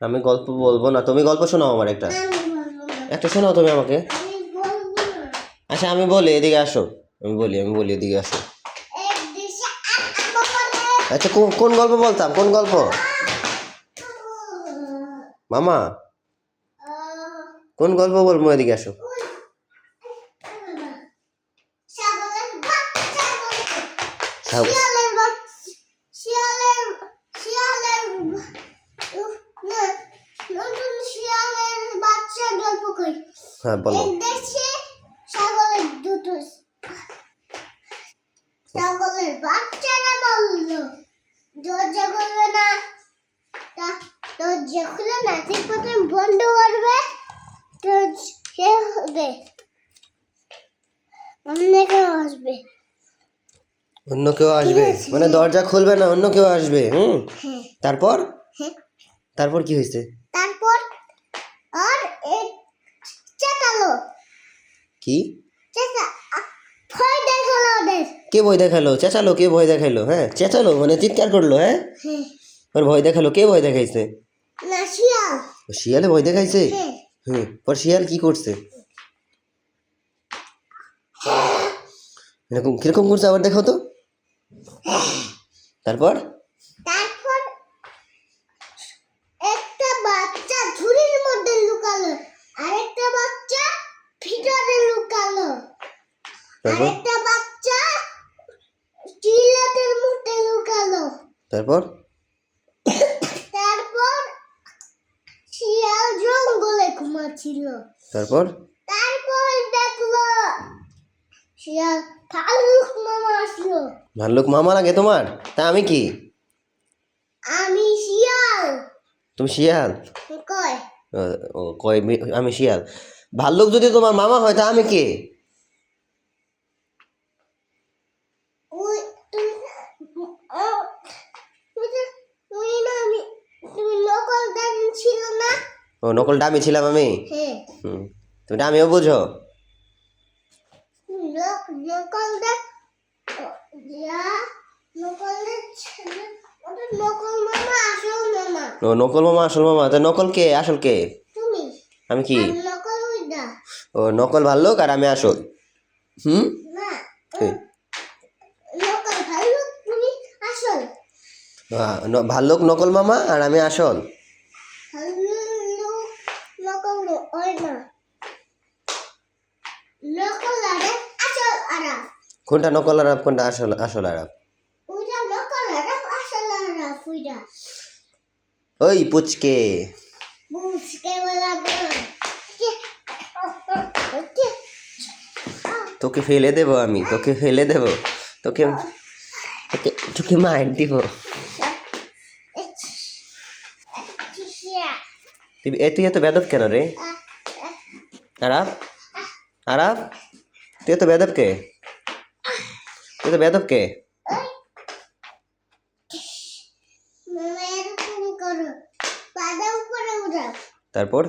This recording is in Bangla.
আমি গল্প বলবো না, তুমি গল্প শোনাও আমার একটা। একটা শোনাও তুমি আমাকে। আচ্ছা আমি বলি, এদিকে আসো। আমি বলি এদিকে আসো। আচ্ছা কোন গল্প বলতাম, কোন গল্প? মামা কোন গল্প বলবো, এদিকে আসো। হ্যাঁ বলো। ছাগলের বাচ্চারা বলল দরজা খুলবে না, দরজা খুলে না ঠিক মতন বন্ধ করবে তো সে হবে অন্য কেউ আসবে। অন্য কেউ আসবে মানে দরজা খুলবে না, অন্য কেউ আসবে। তারপর তারপর কি হয়েছে? তারপর আর চেঁচালো। কি ভয় দেখালো ওদের। কে ভয় দেখালো? চেঁচালো? কে ভয় দেখাইলো? হ্যাঁ চেঁচালো মানে চিৎকার করলো? হ্যাঁ ওর ভয় দেখালো? কে ভয় দেখাইছে? না শিয়াল। শিয়ালে ভয় দেখাইছে? পর শিয়াল কি করছে? এরকম কিরকম করছে আবার দেখো তো। তারপর তারপর একটা বাচ্চা ঝুড়ির মধ্যে লুকালো, আরেকটা বাচ্চা ভিতরে লুকালো, আরেকটা বাচ্চা চিলাতের মধ্যে লুকালো। তারপর তারপর শিয়াল জঙ্গলে ঘুমাচ্ছিল। তারপর দেখলো শিয়াল ভাল্লুক মামা আসলো। ভাল্লুক মামা লাগে তোমার? তা আমি কি? আমি শিয়াল। তুমি শিয়াল? কয় কয় আমি শিয়াল। ভাল্লুক যদি তোমার মামা হয় তা আমি কে? ও নকল ডামি ছিলাম আমি। তুমি ডামিও বুঝো? ও নকল মামা আসল মামা। তা নকল কে আসল কে? আমি কি? ও নকল ভাল্লুক আর আমি আসল। ভাল্লুক নকল মামা আর আমি আসল। কোনটা নকল আরব, কোনটা আসল আসল আরব? ওই পুচকে তোকে ফেলে দেবো আমি, তোকে ফেলে দেবো, তোকে তোকে তোকে মার দিব। তুই এত বেদব কেন রে? আরাব আরাব তুই এত বেদব কে? তুই তো বেদব কে? তারপর